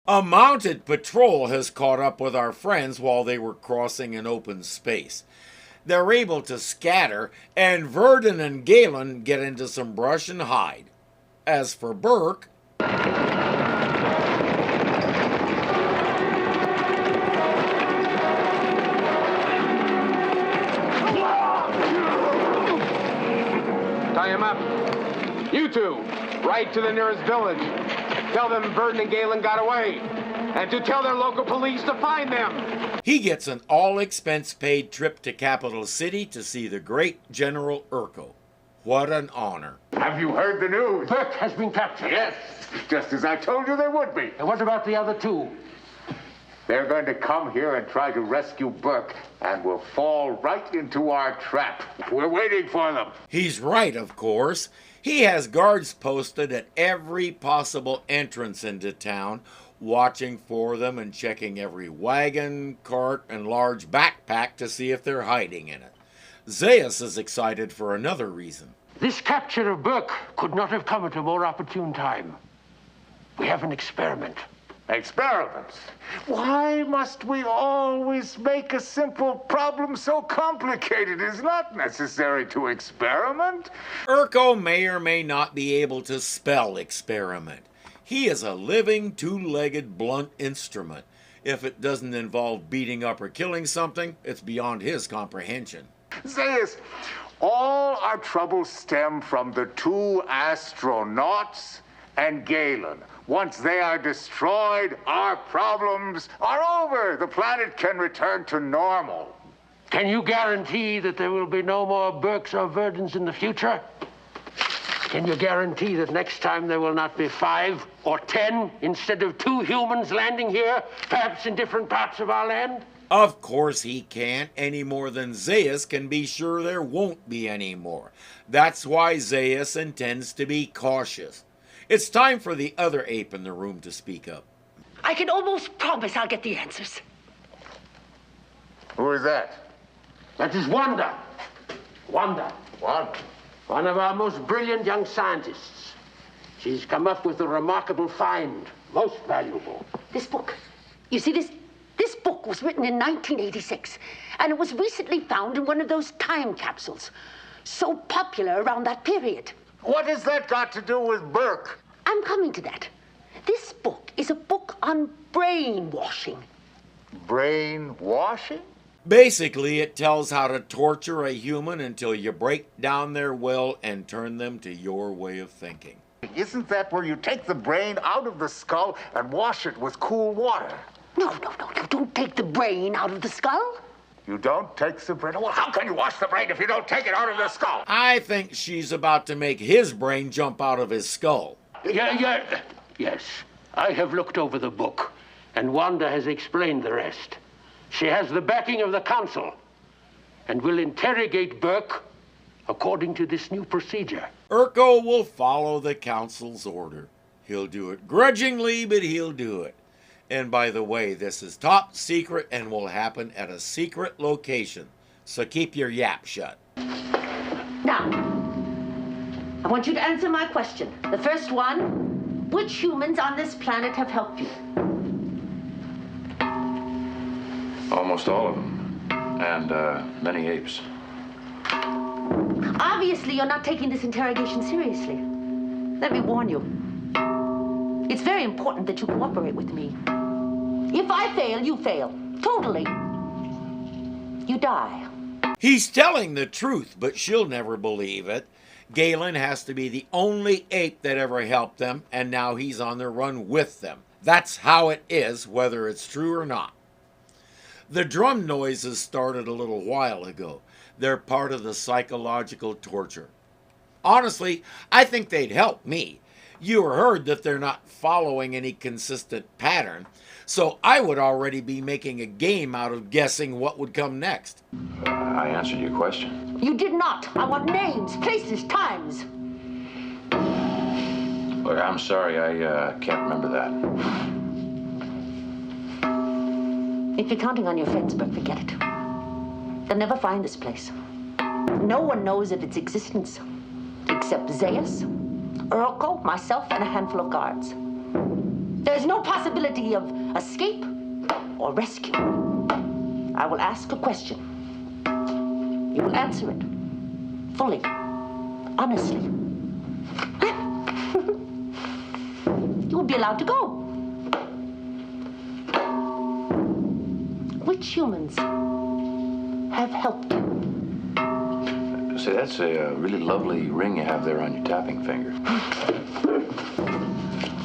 A mounted patrol has caught up with our friends while they were crossing an open space. They're able to scatter, and Verden and Galen get into some brush and hide. As for Burke, tie him up. You two, ride to the nearest village. Tell them Verden and Galen got away, and to tell their local police to find them. he gets an all-expense-paid trip to Capital City to see the great General Urko. What an honor. Have you heard the news? Burke has been captured. Yes, just as I told you they would be. And what about the other two? They're going to come here and try to rescue Burke, and will fall right into our trap. We're waiting for them. He's right, of course. He has guards posted at every possible entrance into town, watching for them and checking every wagon, cart, and large backpack to see if they're hiding in it. Zeus is excited for another reason. This capture of Burke could not have come at a more opportune time. We have an experiment. Experiments? Why must we always make a simple problem so complicated? It's not necessary to experiment. Urko may or may not be able to spell experiment. He is a living, two-legged, blunt instrument. If it doesn't involve beating up or killing something, it's beyond his comprehension. Zeus, all our troubles stem from the two astronauts and Galen. Once they are destroyed, our problems are over. The planet can return to normal. Can you guarantee that there will be no more Burkes or Verdens in the future? Can you guarantee that next time there will not be 5 or 10 instead of 2 humans landing here, perhaps in different parts of our land? Of course he can't, any more than Zeus can be sure there won't be any more. That's why Zeus intends to be cautious. It's time for the other ape in the room to speak up. I can almost promise I'll get the answers. Who is that? That is Wanda. Wanda. What? One of our most brilliant young scientists. She's come up with a remarkable find, most valuable. This book. You see, this book was written in 1986, and it was recently found in one of those time capsules. So popular around that period. What has that got to do with Burke? I'm coming to that. This book is a book on brainwashing. Brainwashing? Basically, it tells how to torture a human until you break down their will and turn them to your way of thinking. Isn't that where you take the brain out of the skull and wash it with cool water? No. You don't take the brain out of the skull. You don't take the brain? Well, how can you wash the brain if you don't take it out of the skull? I think she's about to make his brain jump out of his skull. Yes. I have looked over the book, and Wanda has explained the rest. She has the backing of the council, and will interrogate Burke according to this new procedure. Urko will follow the council's order. He'll do it grudgingly, but he'll do it. And by the way, this is top secret and will happen at a secret location. So keep your yap shut. Now, I want you to answer my question. The first one, which humans on this planet have helped you? Almost all of them. And many apes. Obviously, you're not taking this interrogation seriously. Let me warn you. It's very important that you cooperate with me. If I fail, you fail. Totally. You die. He's telling the truth, but she'll never believe it. Galen has to be the only ape that ever helped them, and now he's on the run with them. That's how it is, whether it's true or not. The drum noises started a little while ago. They're part of the psychological torture. Honestly, I think they'd help me. You heard that they're not following any consistent pattern, so I would already be making a game out of guessing what would come next. I answered your question. You did not. I want names, places, times. Look, I'm sorry, I can't remember that. If you're counting on your friends, Burke, forget it. They'll never find this place. No one knows of its existence, except Zeus, Urko, myself, and a handful of guards. There's no possibility of escape or rescue. I will ask a question. You will answer it fully, honestly. You will be allowed to go. Which humans have helped you? Say, that's a really lovely ring you have there on your tapping finger.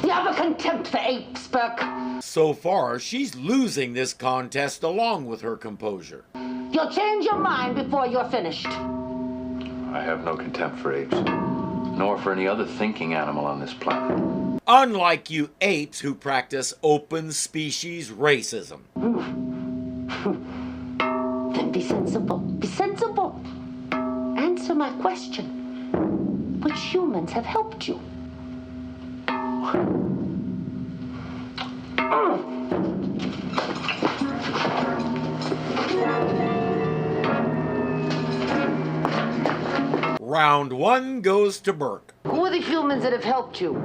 You have a contempt for apes, Burke. So far, she's losing this contest along with her composure. You'll change your mind before you're finished. I have no contempt for apes, nor for any other thinking animal on this planet. Unlike you apes who practice open species racism. Then be sensible. Be sensible. Answer my question. Which humans have helped you? Round 1 goes to Burke. Who are the humans that have helped you?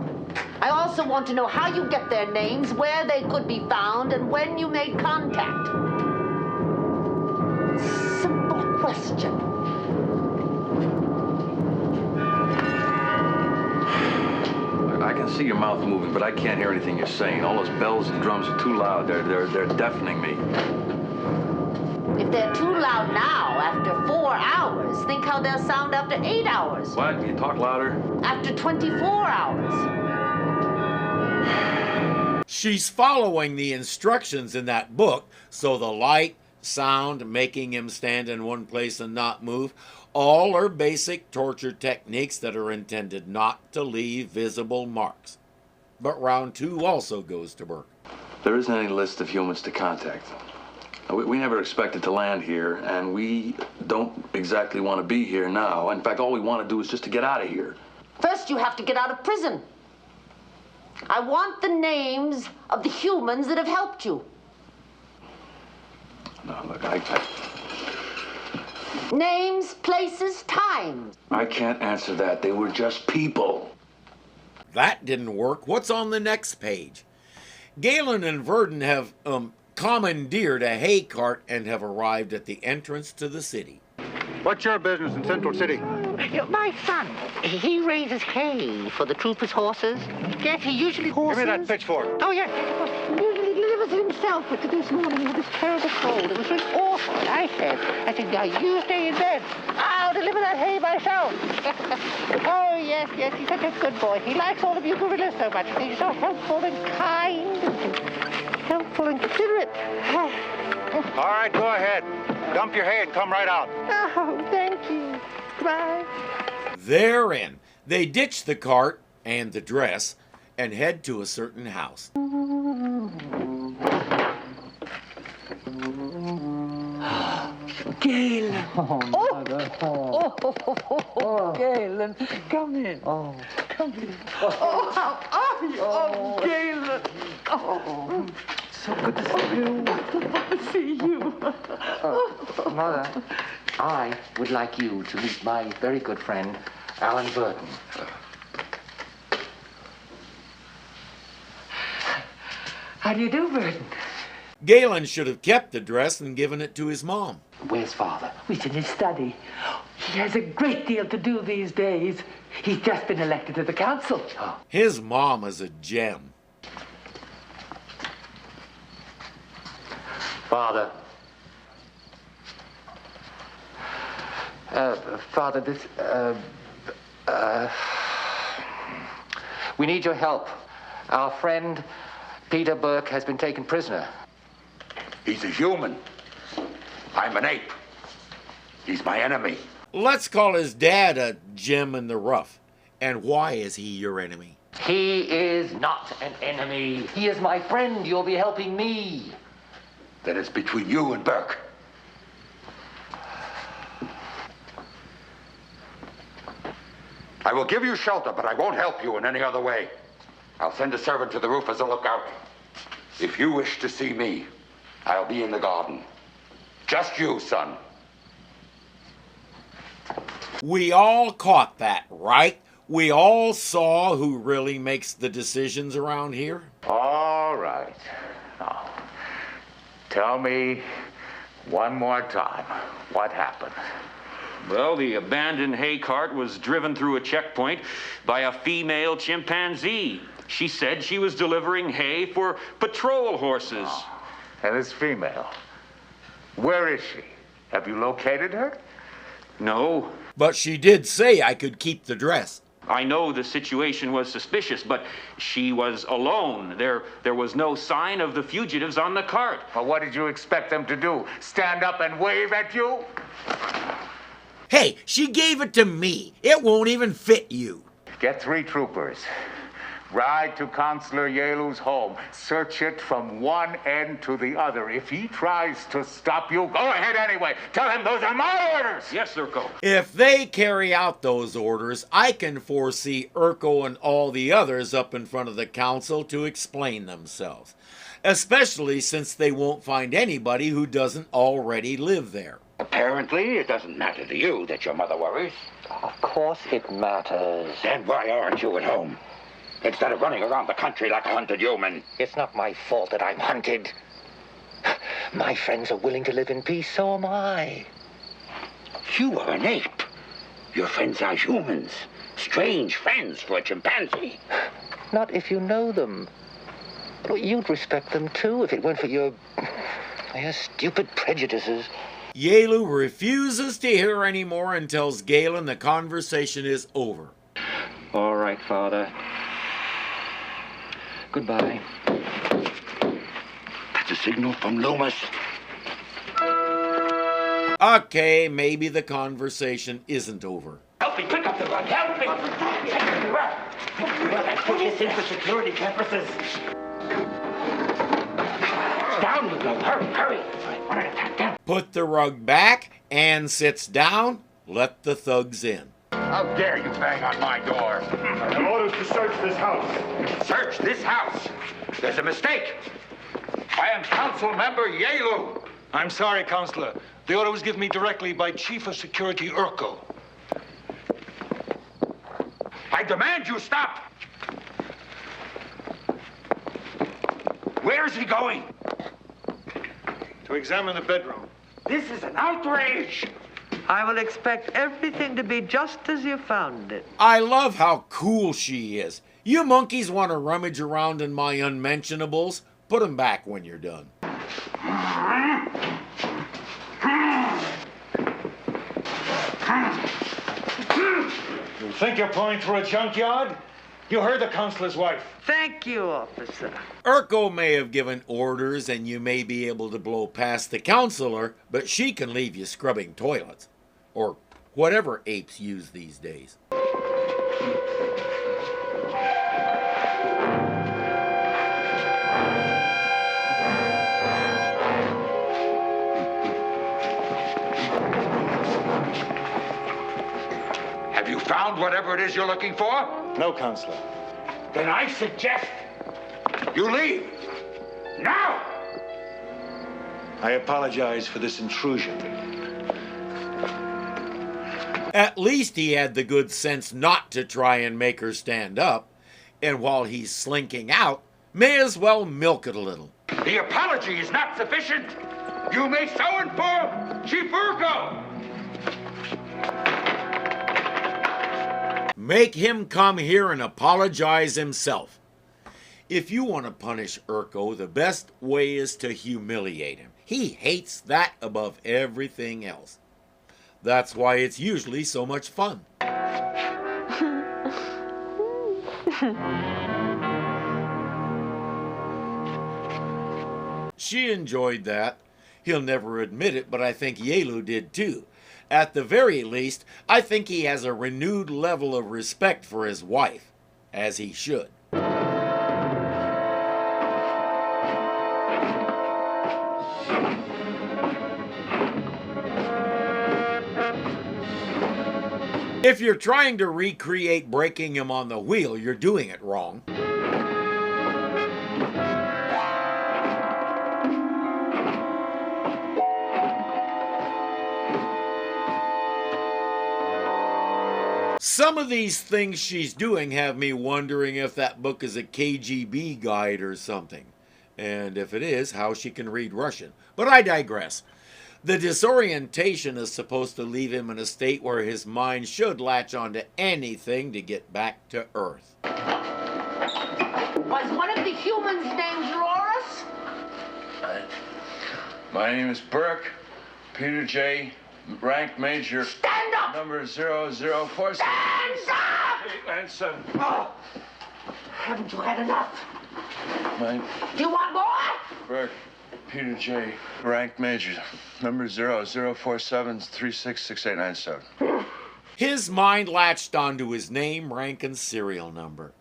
I also want to know how you get their names, where they could be found, and when you made contact. Simple question. I can see your mouth moving, but I can't hear anything you're saying. All those bells and drums are too loud. They're deafening me. If they're too loud now, after 4 hours, think how they'll sound after 8 hours. What? Can you talk louder? After 24 hours. She's following the instructions in that book, so the light, sound, making him stand in one place and not move, all are basic torture techniques that are intended not to leave visible marks. But round 2 also goes to Burke. There isn't any list of humans to contact. We never expected to land here, and we don't exactly want to be here now. In fact, all we want to do is just to get out of here. First, you have to get out of prison. I want the names of the humans that have helped you. No, look, Names, places, times. I can't answer that. They were just people. That didn't work. What's on the next page? Galen and Verden have commandeered a hay cart and have arrived at the entrance to the city. What's your business in Central City? My son, he raises hay for the troopers' horses. Yes, he usually... Give me that pitchfork. Oh, yes. He usually delivers it himself, but this morning he had this terrible cold. It was really awful. I said, now you stay in bed. I'll deliver that hay myself. Oh, yes, he's such a good boy. He likes all of you gorillas so much. He's so helpful and kind and helpful and considerate. All right, go ahead. Dump your hay and come right out. Oh, thank you. Goodbye. They're in. They ditch the cart and the dress and head to a certain house. Galen! Oh, Mother. Oh, Galen, come in. Oh, come in. Oh, how are you? Oh, Galen. Oh, so good to see you. Good to see you. Mother, I would like you to meet my very good friend, Galen and Verden. How do you do, Verden? Galen should have kept the dress and given it to his mom. Where's Father? He's in his study. He has a great deal to do these days. He's just been elected to the council. Oh. His mom is a gem. Father. Father, we need your help. Our friend, Peter Burke, has been taken prisoner. He's a human. I'm an ape. He's my enemy. Let's call his dad a gem in the rough. And why is he your enemy? He is not an enemy. He is my friend. You'll be helping me. Then it's between you and Burke. I will give you shelter, but I won't help you in any other way. I'll send a servant to the roof as a lookout. If you wish to see me, I'll be in the garden. Just you, son. We all caught that, right? We all saw who really makes the decisions around here. All right. Now, tell me one more time what happened. Well, the abandoned hay cart was driven through a checkpoint by a female chimpanzee. She said she was delivering hay for patrol horses. Oh. And this female, where is she? Have you located her? No. But she did say I could keep the dress. I know the situation was suspicious, but she was alone. There was no sign of the fugitives on the cart. Well, what did you expect them to do? Stand up and wave at you? Hey, she gave it to me. It won't even fit you. Get 3 troopers. Ride to Consular Yelu's home. Search it from one end to the other. If he tries to stop you, go ahead anyway. Tell him those are my orders. Yes, Urko. If they carry out those orders, I can foresee Urko and all the others up in front of the council to explain themselves. Especially since they won't find anybody who doesn't already live there. Apparently, it doesn't matter to you that your mother worries. Of course it matters. Then why aren't you at home? Instead of running around the country like a hunted human. It's not my fault that I'm hunted. My friends are willing to live in peace, so am I. You are an ape. Your friends are humans. Strange friends for a chimpanzee. Not if you know them. Well, you'd respect them too if it weren't for your stupid prejudices. Yelu refuses to hear anymore and tells Galen the conversation is over. All right, Father. Goodbye. That's a signal from Loomis. Okay, maybe the conversation isn't over. Help me pick up the rug. Help me. Put this in for security purposes. Down you go. Hurry, hurry. Put the rug back and sits down. Let the thugs in. How dare you bang on my door? I have orders to search this house. Search this house. There's a mistake. I am council member Yelu. I'm sorry, Counselor. The order was given me directly by Chief of Security Urko. I demand you stop. Where is he going? To examine the bedroom. This is an outrage. I will expect everything to be just as you found it. I love how cool she is. You monkeys want to rummage around in my unmentionables? Put them back when you're done. You think you're pulling through a junkyard? You heard the counselor's wife. Thank you, officer. Urko may have given orders and you may be able to blow past the counselor, but she can leave you scrubbing toilets. Or whatever apes use these days. Have you found whatever it is you're looking for? No, Counselor. Then I suggest you leave. Now! I apologize for this intrusion. At least he had the good sense not to try and make her stand up. And while he's slinking out, may as well milk it a little. The apology is not sufficient. You may so inform Chief Urko. Make him come here and apologize himself. If you want to punish Urko, the best way is to humiliate him. He hates that above everything else. That's why it's usually so much fun. She enjoyed that. He'll never admit it, but I think Yelu did too. At the very least, I think he has a renewed level of respect for his wife, as he should. If you're trying to recreate breaking him on the wheel, you're doing it wrong. Some of these things she's doing have me wondering if that book is a KGB guide or something. And if it is, how she can read Russian. But I digress. The disorientation is supposed to leave him in a state where his mind should latch onto anything to get back to Earth. Was one of the humans named Loris? My name is Burke, Peter J., rank major. Stand up! Number 0047. Stand up! 897. Oh, haven't you had enough? Do you want more? Burke, Peter J., rank major. Number 0047 366897. His mind latched onto his name, rank, and serial number.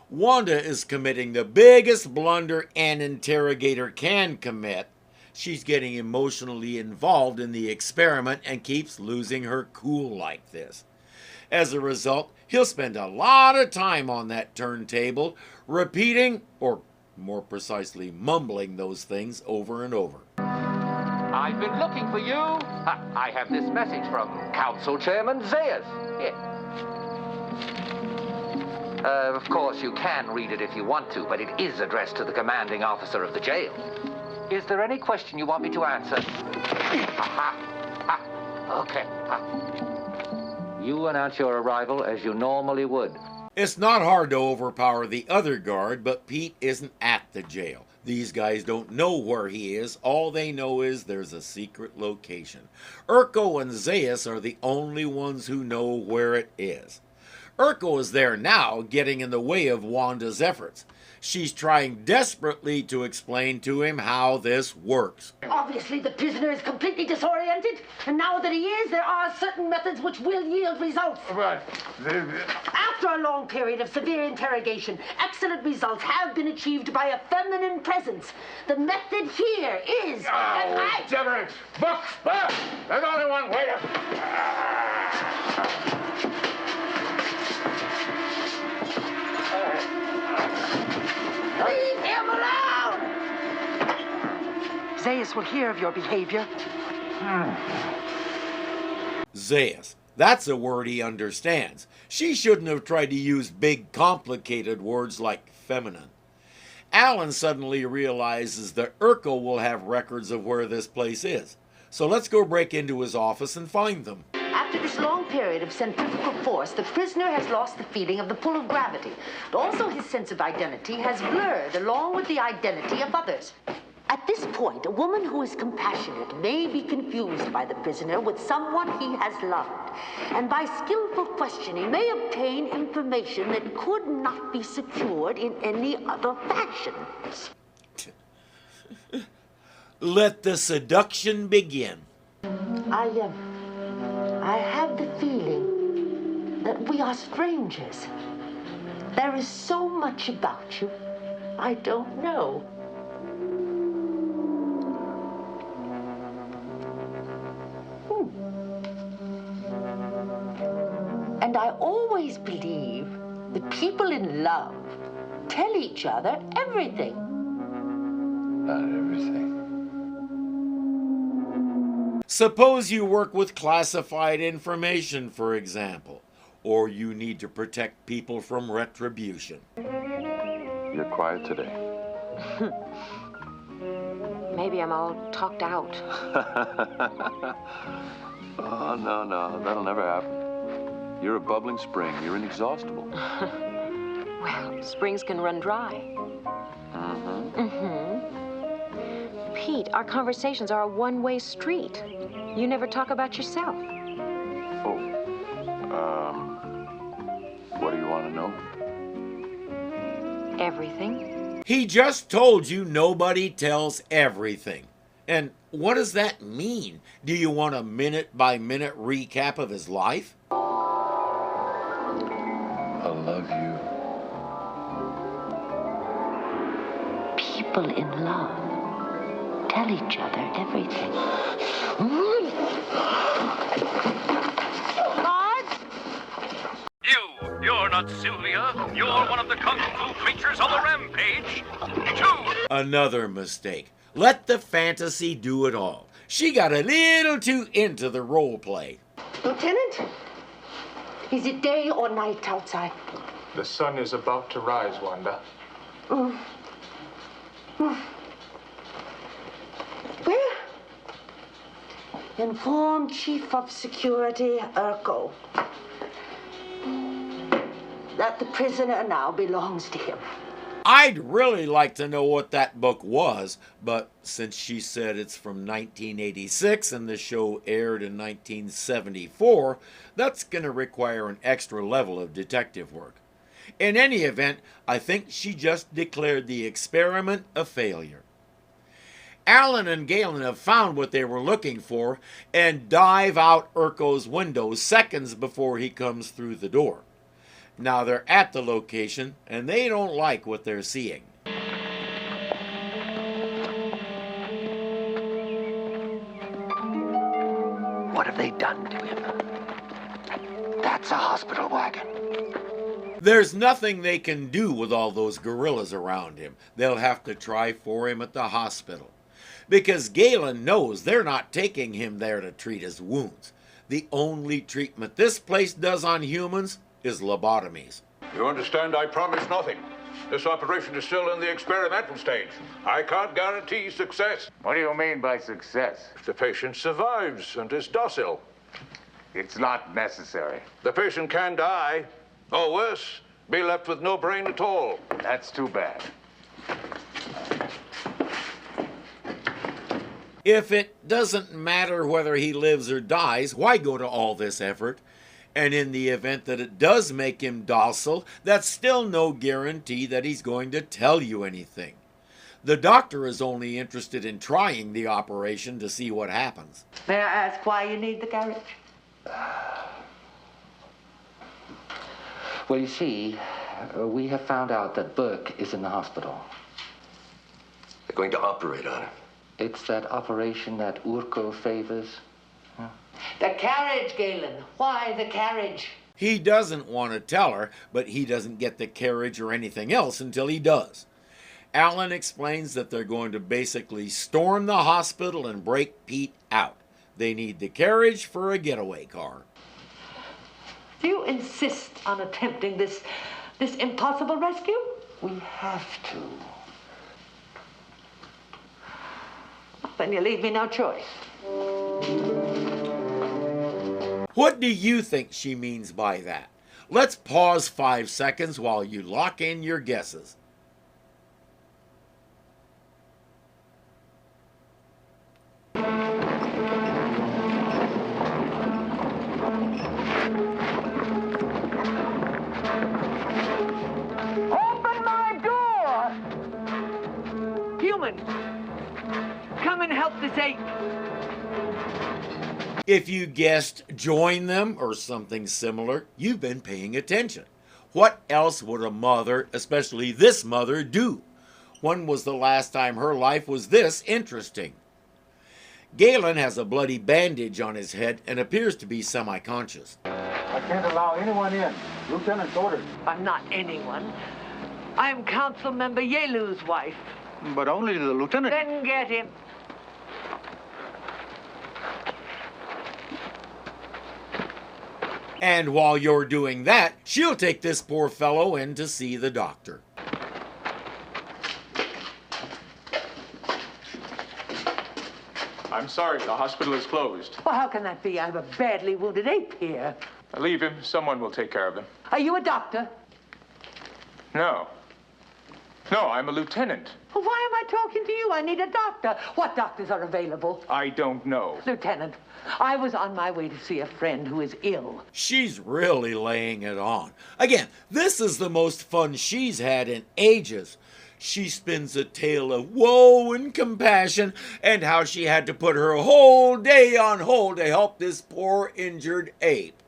Wanda is committing the biggest blunder an interrogator can commit. She's getting emotionally involved in the experiment and keeps losing her cool like this. As a result, he'll spend a lot of time on that turntable, repeating, or more precisely mumbling those things over and over. I've been looking for you. I have this message from Council Chairman Zayas. Here. Of course, you can read it if you want to, but it is addressed to the commanding officer of the jail. Is there any question you want me to answer? Okay. You announce your arrival as you normally would. It's not hard to overpower the other guard, but Pete isn't at the jail. These guys don't know where he is. All they know is there's a secret location. Urko and Zayas are the only ones who know where it is. Urko is there now, getting in the way of Wanda's efforts. She's trying desperately to explain to him how this works. Obviously, the prisoner is completely disoriented, and now that he is, there are certain methods which will yield results. Right. After a long period of severe interrogation, excellent results have been achieved by a feminine presence. The method here is... Oh, Deborah! Book! There's only one way to... Leave him alone! Zayas will hear of your behavior. Zayas. That's a word he understands. She shouldn't have tried to use big, complicated words like feminine. Alan suddenly realizes that Urko will have records of where this place is. So let's go break into his office and find them. After this long period of centrifugal force, the prisoner has lost the feeling of the pull of gravity. But also his sense of identity has blurred along with the identity of others. At this point, a woman who is compassionate may be confused by the prisoner with someone he has loved, and by skillful questioning may obtain information that could not be secured in any other fashion. Let the seduction begin. I have the feeling that we are strangers. There is so much about you I don't know. And I always believe that people in love tell each other everything. Not everything. Suppose you work with classified information, for example, or you need to protect people from retribution. You're quiet today. Maybe I'm all talked out. Oh, no, that'll never happen. You're a bubbling spring. You're inexhaustible. Well, springs can run dry. Pete, our conversations are a one-way street. You never talk about yourself. What do you want to know? Everything. He just told you nobody tells everything. And what does that mean? Do you want a minute-by-minute recap of his life? I love you. People in love tell each other everything. You're not Sylvia. You're one of the kung fu creatures on the rampage. Another mistake. Let the fantasy do it all. She got a little too into the role play. Lieutenant, is it day or night outside? The sun is about to rise, Wanda. Inform Chief of Security Urkel that the prisoner now belongs to him. I'd really like to know what that book was, but since she said it's from 1986 and the show aired in 1974, that's going to require an extra level of detective work. In any event, I think she just declared the experiment a failure. Alan and Galen have found what they were looking for and dive out Urko's window seconds before he comes through the door. Now they're at the location, and they don't like what they're seeing. What have they done to him? That's a hospital wagon. There's nothing they can do with all those gorillas around him. They'll have to try for him at the hospital. Because Galen knows they're not taking him there to treat his wounds. The only treatment this place does on humans is lobotomies. You understand, I promise nothing. This operation is still in the experimental stage. I can't guarantee success. What do you mean by success? If the patient survives and is docile. It's not necessary. The patient can die, or worse, be left with no brain at all. That's too bad. If it doesn't matter whether he lives or dies, why go to all this effort? And in the event that it does make him docile, that's still no guarantee that he's going to tell you anything. The doctor is only interested in trying the operation to see what happens. May I ask why you need the garage? Well, you see, we have found out that Burke is in the hospital. They're going to operate on him. It's that operation that Urko favors. The carriage, Galen. Why the carriage? He doesn't want to tell her, but he doesn't get the carriage or anything else until he does. Alan explains that they're going to basically storm the hospital and break Pete out. They need the carriage for a getaway car. Do you insist on attempting this impossible rescue? We have to. Then you leave me no choice. What do you think she means by that? Let's pause 5 seconds while you lock in your guesses. Open my door! Human, come and help this ape. If you guessed join them or something similar, you've been paying attention. What else would a mother, especially this mother, do? When was the last time her life was this interesting? Galen has a bloody bandage on his head and appears to be semi-conscious. I can't allow anyone in. Lieutenant's orders. I'm not anyone. I'm Council Member Yelu's wife. But only the lieutenant. Then get him. And while you're doing that, she'll take this poor fellow in to see the doctor. I'm sorry, the hospital is closed. Well, how can that be? I have a badly wounded ape here. Leave him. Someone will take care of him. Are you a doctor? No. No, I'm a lieutenant. Well, why am I talking to you? I need a doctor. What doctors are available? I don't know. Lieutenant, I was on my way to see a friend who is ill. She's really laying it on. Again, this is the most fun she's had in ages. She spins a tale of woe and compassion and how she had to put her whole day on hold to help this poor injured ape.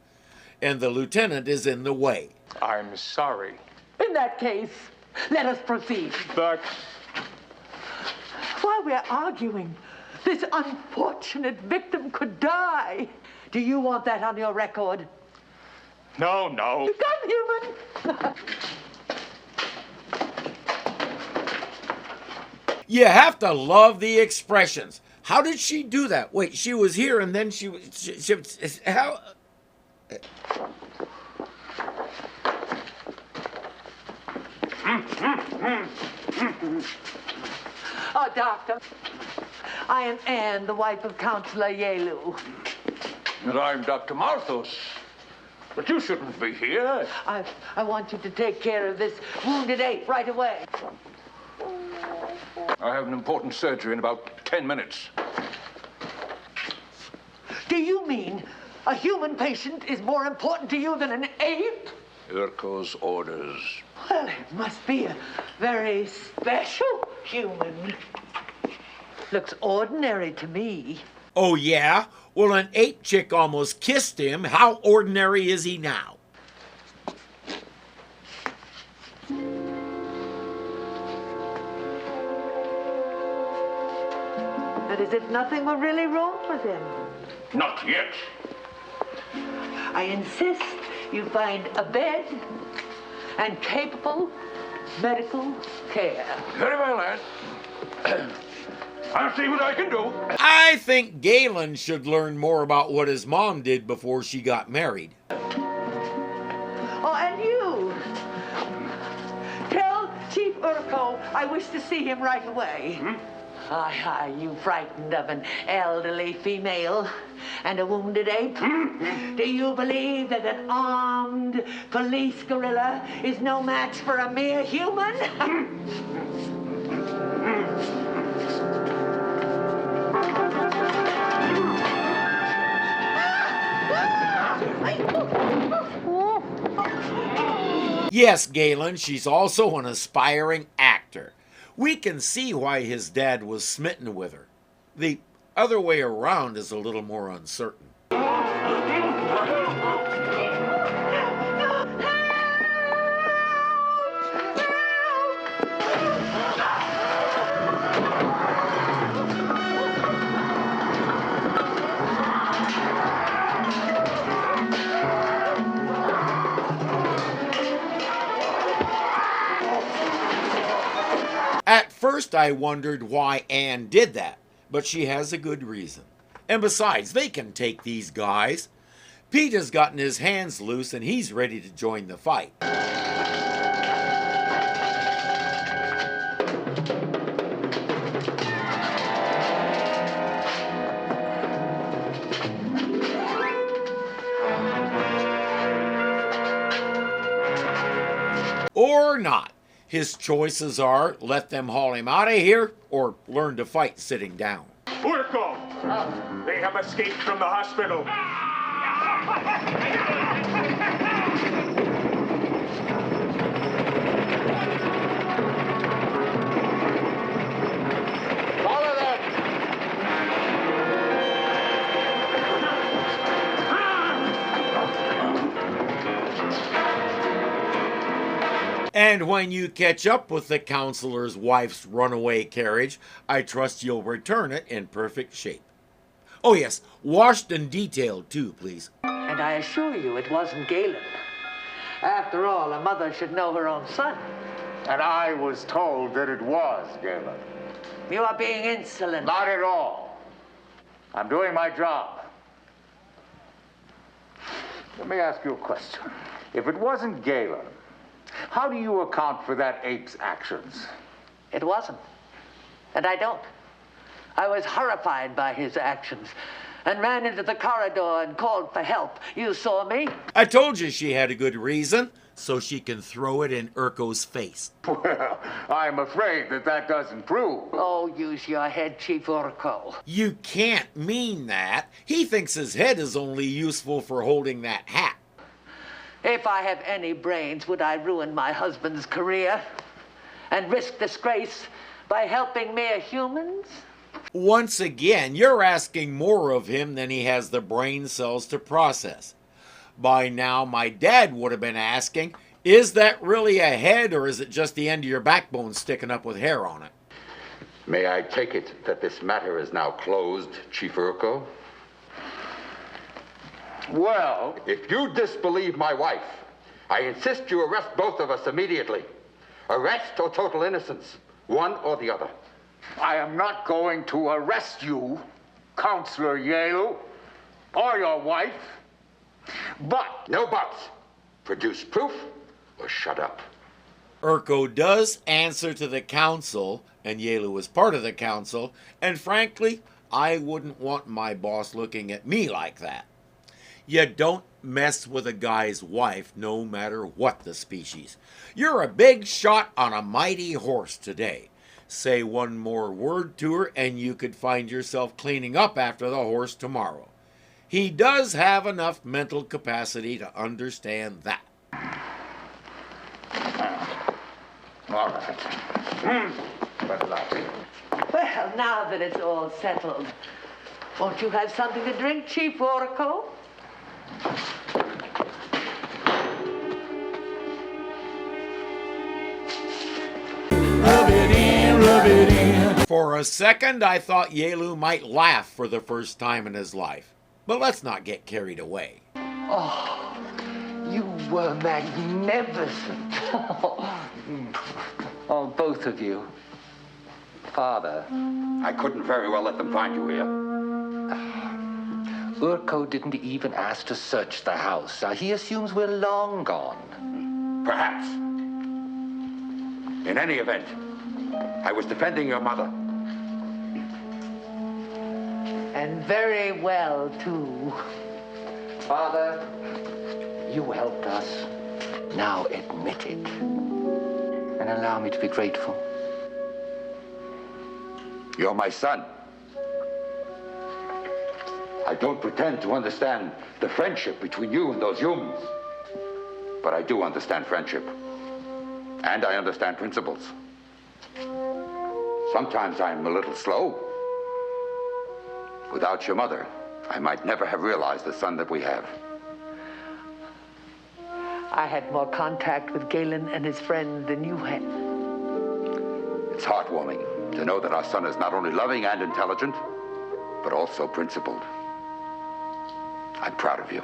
And the lieutenant is in the way. I'm sorry. In that case, let us proceed. But while we're arguing, this unfortunate victim could die. Do you want that on your record? No. Come, human. You have to love the expressions. How did she do that? Wait, she was here and then she how? Oh, doctor, I am Anne, the wife of Counselor Yelu. And I'm Dr. Malthus. But you shouldn't be here. I want you to take care of this wounded ape right away. I have an important surgery in about 10 minutes. Do you mean a human patient is more important to you than an ape? Urko's orders. Well, it must be a very special human. Looks ordinary to me. Oh, yeah? Well, an ape chick almost kissed him. How ordinary is he now? But as if nothing were really wrong with him. Not yet. I insist you find a bed and capable medical care. Very well, Anne. I'll see what I can do. I think Galen should learn more about what his mom did before she got married. Oh, and you. Tell Chief Urko I wish to see him right away. Aye, you frightened of an elderly female and a wounded ape? Do you believe that an armed police gorilla is no match for a mere human? Yes, Galen, she's also an aspiring actor. We can see why his dad was smitten with her. The other way around is a little more uncertain. At first I wondered why Anne did that, but she has a good reason. And besides, they can take these guys. Pete has gotten his hands loose and he's ready to join the fight. Or not. His choices are let them haul him out of here or learn to fight sitting down. Urko! They have escaped from the hospital. Follow them! And when you catch up with the counselor's wife's runaway carriage, I trust you'll return it in perfect shape. Oh yes, washed and detailed too, please. And I assure you it wasn't Galen. After all, a mother should know her own son. And I was told that it was Galen. You are being insolent. Not at all. I'm doing my job. Let me ask you a question. If it wasn't Galen, how do you account for that ape's actions? It wasn't. And I don't. I was horrified by his actions and ran into the corridor and called for help. You saw me? I told you she had a good reason, so she can throw it in Urko's face. Well, I'm afraid that doesn't prove. Oh, use your head, Chief Urko. You can't mean that. He thinks his head is only useful for holding that hat. If I have any brains, would I ruin my husband's career and risk disgrace by helping mere humans? Once again, you're asking more of him than he has the brain cells to process. By now, my dad would have been asking, is that really a head or is it just the end of your backbone sticking up with hair on it? May I take it that this matter is now closed, Chief Urko? Well, if you disbelieve my wife, I insist you arrest both of us immediately. Arrest or total innocence, one or the other. I am not going to arrest you, Counselor Yale, or your wife, but... No buts. Produce proof or shut up. Urko does answer to the council, and Yelu is part of the council, and frankly, I wouldn't want my boss looking at me like that. You don't mess with a guy's wife, no matter what the species. You're a big shot on a mighty horse today. Say one more word to her, and you could find yourself cleaning up after the horse tomorrow. He does have enough mental capacity to understand that. All right. Good luck. Well, now that it's all settled, won't you have something to drink, Chief Oracle? Rub it in, rub it in. For a second, I thought Yelu might laugh for the first time in his life. But let's not get carried away. Oh, you were magnificent. Oh, both of you. Father. I couldn't very well let them find you here. Urko didn't even ask to search the house. He assumes we're long gone. Perhaps. In any event, I was defending your mother. And very well, too. Father, you helped us. Now admit it. And allow me to be grateful. You're my son. I don't pretend to understand the friendship between you and those humans. But I do understand friendship. And I understand principles. Sometimes I'm a little slow. Without your mother, I might never have realized the son that we have. I had more contact with Galen and his friend than you had. It's heartwarming to know that our son is not only loving and intelligent, but also principled. I'm proud of you.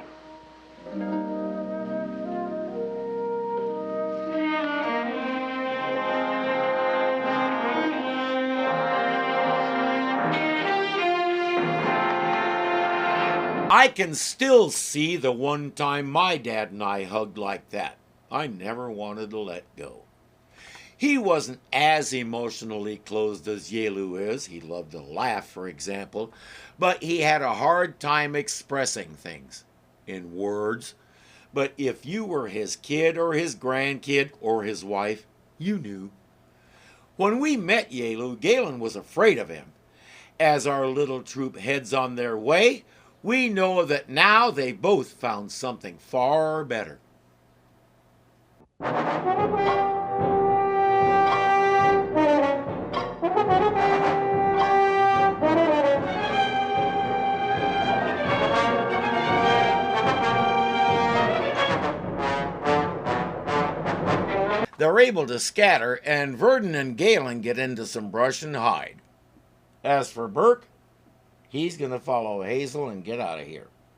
I can still see the one time my dad and I hugged like that. I never wanted to let go. He wasn't as emotionally closed as Yelu is. He loved to laugh, for example, but he had a hard time expressing things in words. But if you were his kid or his grandkid or his wife, you knew. When we met Yelu, Galen was afraid of him. As our little troop heads on their way, we know that now they both found something far better. They're able to scatter, and Verden and Galen get into some brush and hide. As for Burke, he's going to follow Hazel and get out of here.